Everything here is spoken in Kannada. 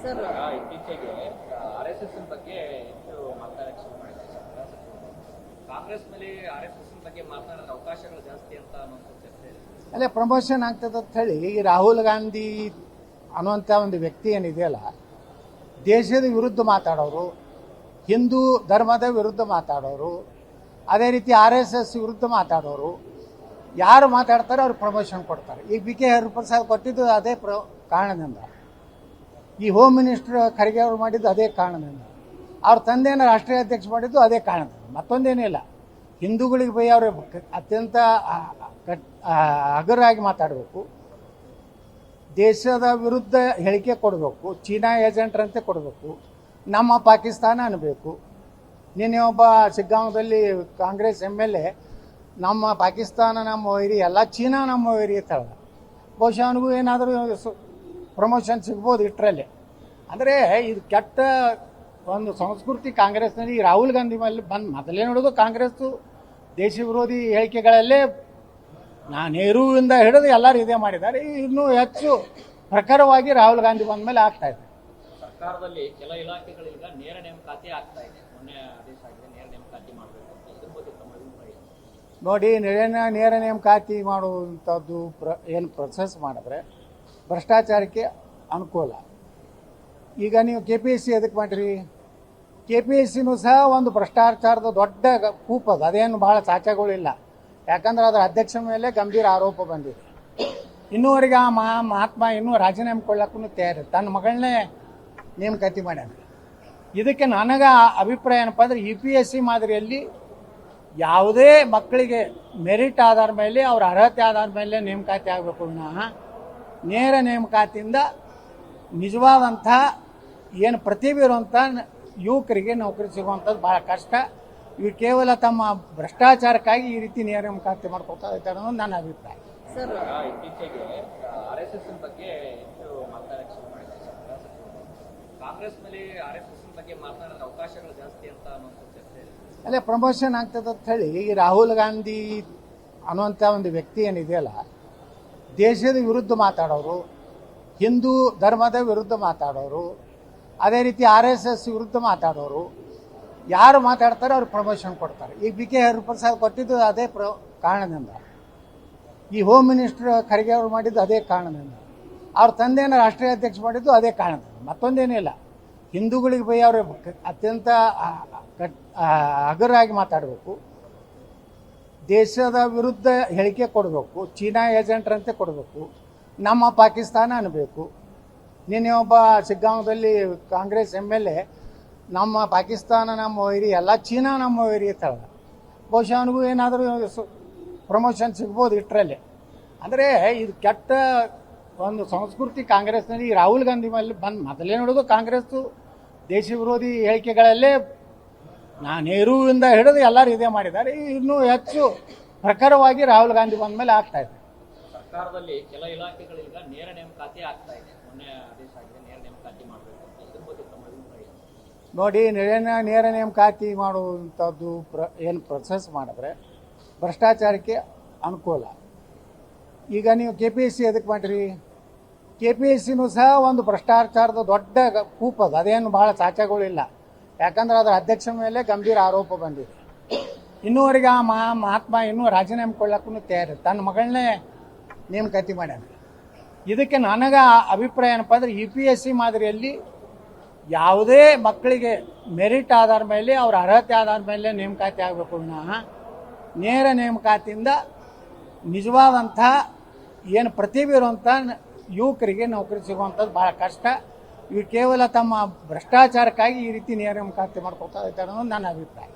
ಸರ್ ಇತ್ತೀಚೆಗೆ RSS ಬಗ್ಗೆ ಹೆಚ್ಚು ಮಾತನಾಡಕ್ಕೆ ಶುರು ಮಾಡಿದ್ದಾರೆ ಸರ್. ಕಾಂಗ್ರೆಸ್ ನಲ್ಲಿ RSS ಬಗ್ಗೆ ಮಾತನಾಡೋದು ಅವಕಾಶಗಳು ಜಾಸ್ತಿ ಅಂತ ಅನ್ನೋ ಚರ್ಚೆ ಇದೆ. ಅಲ್ಲೇ ಪ್ರಮೋಷನ್ ಆಗ್ತದೆ ಅಂತ ಹೇಳಿ ಈ ರಾಹುಲ್ ಗಾಂಧಿ ಅನ್ನುವಂಥ ಒಂದು ವ್ಯಕ್ತಿ ಏನಿದೆಯಲ್ಲ, ದೇಶದ ವಿರುದ್ಧ ಮಾತಾಡೋರು, ಹಿಂದೂ ಧರ್ಮದ ವಿರುದ್ಧ ಮಾತಾಡೋರು, ಅದೇ ರೀತಿ RSS ವಿರುದ್ಧ ಮಾತಾಡೋರು, ಯಾರು ಮಾತಾಡ್ತಾರೆ ಅವ್ರಿಗೆ ಪ್ರಮೋಷನ್ ಕೊಡ್ತಾರೆ. ಈಗ BK ಹರಿಪ್ರಸಾದ್ ಕೊಟ್ಟಿದ್ದು ಅದೇ ಕಾರಣದಿಂದ, ಈ ಹೋಮ್ ಮಿನಿಸ್ಟರ್ ಖರ್ಗೆ ಅವರು ಮಾಡಿದ್ದು ಅದೇ ಕಾರಣದಿಂದ, ಅವ್ರ ತಂದೆಯನ್ನು ರಾಷ್ಟ್ರೀಯ ಅಧ್ಯಕ್ಷ ಮಾಡಿದ್ದು ಅದೇ ಕಾರಣದಿಂದ, ಮತ್ತೊಂದೇನಿಲ್ಲ. ಹಿಂದೂಗಳಿಗೆ ಬೈ ಅವರು ಅತ್ಯಂತ ಹಗುರಾಗಿ ಮಾತಾಡಬೇಕು, ದೇಶದ ವಿರುದ್ಧ ಹೇಳಿಕೆ ಕೊಡಬೇಕು, ಚೀನಾ ಏಜೆಂಟ್ರಂತೆ ಕೊಡಬೇಕು, ನಮ್ಮ ಪಾಕಿಸ್ತಾನ ಅನ್ನಬೇಕು. ನಿನ್ನೆ ಒಬ್ಬ ಶಿಗ್ಗಾಂವದಲ್ಲಿ ಕಾಂಗ್ರೆಸ್ MLA ನಮ್ಮ ಪಾಕಿಸ್ತಾನ ನಮ್ಮ ವೈರಿ ಎಲ್ಲ, ಚೀನಾ ನಮ್ಮ ವೈರಿ ಅಂತ ಹೇಳ್ದ. ಬಹುಶಃ ಅವನಿಗೂ ಏನಾದರೂ ಪ್ರಮೋಷನ್ ಸಿಗ್ಬೋದು ಇಷ್ಟರಲ್ಲಿ. ಅಂದರೆ ಇದು ಕೆಟ್ಟ ಒಂದು ಸಂಸ್ಕೃತಿ ಕಾಂಗ್ರೆಸ್ನಲ್ಲಿ. ರಾಹುಲ್ ಗಾಂಧಿ ಮೇಲೆ ಬಂದು ಮೊದಲೇ ನೋಡೋದು ಕಾಂಗ್ರೆಸ್ಸು ದೇಶ ವಿರೋಧಿ ಹೇಳಿಕೆಗಳಲ್ಲೇ ನೆಹರೂವಿಂದ ಹಿಡಿದು ಎಲ್ಲರೂ ಇದೇ ಮಾಡಿದ್ದಾರೆ. ಇನ್ನೂ ಹೆಚ್ಚು ಪ್ರಖರವಾಗಿ ರಾಹುಲ್ ಗಾಂಧಿ ಬಂದ ಮೇಲೆ ಆಗ್ತಾ ಇದೆ. ಸರ್ಕಾರದಲ್ಲಿ ಕೆಲ ಇಲಾಖೆಗಳೀಗ ನೇರ ನೇಮಕಾತಿ ಆಗ್ತಾ ಇದೆ. ಮೊನ್ನೆ ಆದೇಶ ಆಗಿದೆ ನೇರ ನೇಮಕಾತಿ ಮಾಡಬೇಕು ಅಂತ. ಇದ್ರ ಬಗ್ಗೆ ತಮ್ಮ ಅಭಿಪ್ರಾಯ? ನೋಡಿ, ನೇರ ನೇಮಕಾತಿ ಮಾಡುವಂಥದ್ದು ಏನು ಪ್ರೊಸೆಸ್ ಮಾಡಿದ್ರೆ ಭ್ರಷ್ಟಾಚಾರಕ್ಕೆ ಅನುಕೂಲ. ಈಗ ನೀವು KPSC ಎದಕ್ಕೆ ಮಾಡಿರಿ? KPSCನೂ ಸಹ ಒಂದು ಭ್ರಷ್ಟಾಚಾರದ ದೊಡ್ಡ ಕೂಪದ, ಅದೇನು ಭಾಳ ಸಾಚಗಳಿಲ್ಲ. ಯಾಕಂದ್ರೆ ಅದರ ಅಧ್ಯಕ್ಷ ಮೇಲೆ ಗಂಭೀರ ಆರೋಪ ಬಂದಿದೆ. ಇನ್ನೂವರೆಗೆ ಆ ಮಹಾತ್ಮ ಇನ್ನೂ ರಾಜೀನಾಮೆ ಕೊಳ್ಳಕ್ಕೂ ತಯಾರಿ, ತನ್ನ ಮಗಳನ್ನೇ ನೇಮಕಾತಿ ಮಾಡ್ಯಾನ. ಇದಕ್ಕೆ ನನಗೆ ಅಭಿಪ್ರಾಯ ಏನಪ್ಪ ಅಂದರೆ, UPSC ಮಾದರಿಯಲ್ಲಿ ಯಾವುದೇ ಮಕ್ಕಳಿಗೆ ಮೆರಿಟ್ ಆಧಾರ ಮೇಲೆ, ಅವ್ರ ಅರ್ಹತೆ ಆಧಾರ ಮೇಲೆ ನೇಮಕಾತಿ ಆಗಬೇಕು ವಿನಃ ನೇರ ನೇಮಕಾತಿಯಿಂದ ನಿಜವಾದಂಥ ಏನು ಪ್ರತಿಭೆ ಇರುವಂಥ ಯುವಕರಿಗೆ ನೌಕರಿ ಸಿಗುವಂಥದ್ದು ಭಾಳ ಕಷ್ಟ. ಇವು ಕೇವಲ ತಮ್ಮ ಭ್ರಷ್ಟಾಚಾರಕ್ಕಾಗಿ ಈ ರೀತಿ ನೇರ ನೇಮಕಾತಿ ಮಾಡ್ಕೊಳ್ತಾ ಇದ್ದಾರೆ ಅನ್ನೋದು ನನ್ನ ಅಭಿಪ್ರಾಯ. ಸರ್ ಇತ್ತೀಚೆಗೆ RSS ಬಗ್ಗೆ ಹೆಚ್ಚು ಮಾತನಾಡಕ್ಕೆ ಶುರು ಮಾಡಿದ್ದಾರೆ ಸರ್. ಕಾಂಗ್ರೆಸ್ ನಲ್ಲಿ RSS ಬಗ್ಗೆ ಮಾತನಾಡೋದು ಅವಕಾಶಗಳು ಜಾಸ್ತಿ ಅಂತ ಅನ್ನೋ ಚರ್ಚೆ ಇದೆ. ಅಲ್ಲೇ ಪ್ರಮೋಷನ್ ಆಗ್ತದೆ ಅಂತ ಹೇಳಿ ಈ ರಾಹುಲ್ ಗಾಂಧಿ ಅನ್ನುವಂಥ ಒಂದು ವ್ಯಕ್ತಿ ಏನಿದೆಯಲ್ಲ, ದೇಶದ ವಿರುದ್ಧ ಮಾತಾಡೋರು, ಹಿಂದೂ ಧರ್ಮದ ವಿರುದ್ಧ ಮಾತಾಡೋರು, ಅದೇ ರೀತಿ RSS ವಿರುದ್ಧ ಮಾತಾಡೋರು, ಯಾರು ಮಾತಾಡ್ತಾರೆ ಅವ್ರಿಗೆ ಪ್ರಮೋಷನ್ ಕೊಡ್ತಾರೆ. ಈಗ BK ಹರಿಪ್ರಸಾದ್ ಕೊಟ್ಟಿದ್ದು ಅದೇ ಕಾರಣದಿಂದ, ಈ ಹೋಮ್ ಮಿನಿಸ್ಟರ್ ಖರ್ಗೆ ಅವರು ಮಾಡಿದ್ದು ಅದೇ ಕಾರಣದಿಂದ, ಅವ್ರ ತಂದೆಯನ್ನು ರಾಷ್ಟ್ರೀಯ ಅಧ್ಯಕ್ಷ ಮಾಡಿದ್ದು ಅದೇ ಕಾರಣದಿಂದ, ಮತ್ತೊಂದೇನಿಲ್ಲ. ಹಿಂದೂಗಳಿಗೆ ಬೈ ಅವರು ಅತ್ಯಂತ ಹಗುರಾಗಿ ಮಾತಾಡಬೇಕು, ದೇಶದ ವಿರುದ್ಧ ಹೇಳಿಕೆ ಕೊಡಬೇಕು, ಚೀನಾ ಏಜೆಂಟ್ರಂತೆ ಕೊಡಬೇಕು, ನಮ್ಮ ಪಾಕಿಸ್ತಾನ ಅನ್ನಬೇಕು. ನಿನ್ನೆ ಒಬ್ಬ ಶಿಗ್ಗಾಂವದಲ್ಲಿ ಕಾಂಗ್ರೆಸ್ MLA ನಮ್ಮ ಪಾಕಿಸ್ತಾನ ನಮ್ಮ ವೈರಿ ಎಲ್ಲ, ಚೀನಾ ನಮ್ಮ ವೈರಿ ಅಂತ ಹೇಳ್ದ. ಬಹುಶಃ ಅವನಿಗೂ ಏನಾದರೂ ಪ್ರಮೋಷನ್ ಸಿಗ್ಬೋದು ಇಷ್ಟರಲ್ಲಿ. ಅಂದರೆ ಇದು ಕೆಟ್ಟ ಒಂದು ಸಂಸ್ಕೃತಿ ಕಾಂಗ್ರೆಸ್ನಲ್ಲಿ. ರಾಹುಲ್ ಗಾಂಧಿ ಮೇಲೆ ಬಂದು ಮೊದಲೇ ನೋಡೋದು ಕಾಂಗ್ರೆಸ್ಸು ದೇಶ ವಿರೋಧಿ ಹೇಳಿಕೆಗಳಲ್ಲೇ ನೆಹರೂವಿಂದ ಹಿಡಿದು ಎಲ್ಲರೂ ಇದೇ ಮಾಡಿದ್ದಾರೆ. ಇನ್ನೂ ಹೆಚ್ಚು ಪ್ರಖರವಾಗಿ ರಾಹುಲ್ ಗಾಂಧಿ ಬಂದ ಮೇಲೆ ಆಗ್ತಾ ಇದೆ. ಸರ್ಕಾರದಲ್ಲಿ ಕೆಲ ಇಲಾಖೆಗಳೀಗ ನೇರ ನೇಮಕಾತಿ ಆಗ್ತಾ ಇದೆ. ಮೊನ್ನೆ ಆದೇಶ ಆಗಿದೆ ನೇರ ನೇಮಕಾತಿ ಮಾಡಬೇಕು ಅಂತ. ಇದ್ರ ಬಗ್ಗೆ ತಮ್ಮ ಅಭಿಪ್ರಾಯ? ನೋಡಿ, ನೇರ ನೇಮಕಾತಿ ಮಾಡುವಂಥದ್ದು ಏನು ಪ್ರೊಸೆಸ್ ಮಾಡಿದ್ರೆ ಭ್ರಷ್ಟಾಚಾರಕ್ಕೆ ಅನುಕೂಲ. ಈಗ ನೀವು KPSC ಎದಕ್ಕೆ ಮಾಡಿರಿ? KPSCನೂ ಸಹ ಒಂದು ಭ್ರಷ್ಟಾಚಾರದ ದೊಡ್ಡ ಕೂಪದ, ಅದೇನು ಭಾಳ ಸಾಚಗಳಿಲ್ಲ. ಯಾಕಂದ್ರೆ ಅದರ ಅಧ್ಯಕ್ಷ ಮೇಲೆ ಗಂಭೀರ ಆರೋಪ ಬಂದಿದೆ. ಇನ್ನೂವರೆಗೆ ಆ ಮಹಾತ್ಮ ಇನ್ನೂ ರಾಜೀನಾಮೆ ಕೊಳ್ಳಕ್ಕೂ ತಯಾರಿ, ತನ್ನ ಮಗಳನ್ನೇ ನೇಮಕಾತಿ ಮಾಡ್ಯಾನ. ಇದಕ್ಕೆ ನನಗೆ ಅಭಿಪ್ರಾಯ ಏನಪ್ಪ ಅಂದರೆ, UPSC ಮಾದರಿಯಲ್ಲಿ ಯಾವುದೇ ಮಕ್ಕಳಿಗೆ ಮೆರಿಟ್ ಆಧಾರ ಮೇಲೆ, ಅವ್ರ ಅರ್ಹತೆ ಆಧಾರ ಮೇಲೆ ನೇಮಕಾತಿ ಆಗಬೇಕು ವಿನಃ ನೇರ ನೇಮಕಾತಿಯಿಂದ ನಿಜವಾದಂಥ ಏನು ಪ್ರತಿಭೆ ಇರುವಂಥ ಯುವಕರಿಗೆ ನೌಕರಿ ಸಿಗುವಂಥದ್ದು ಭಾಳ ಕಷ್ಟ. ಇವು ಕೇವಲ ತಮ್ಮ ಭ್ರಷ್ಟಾಚಾರಕ್ಕಾಗಿ ಈ ರೀತಿ ನೇರ ನೇಮಕಾತಿ ಮಾಡ್ಕೊಳ್ತಾ ಇದ್ದಾರೆ ಅನ್ನೋದು ನನ್ನ ಅಭಿಪ್ರಾಯ.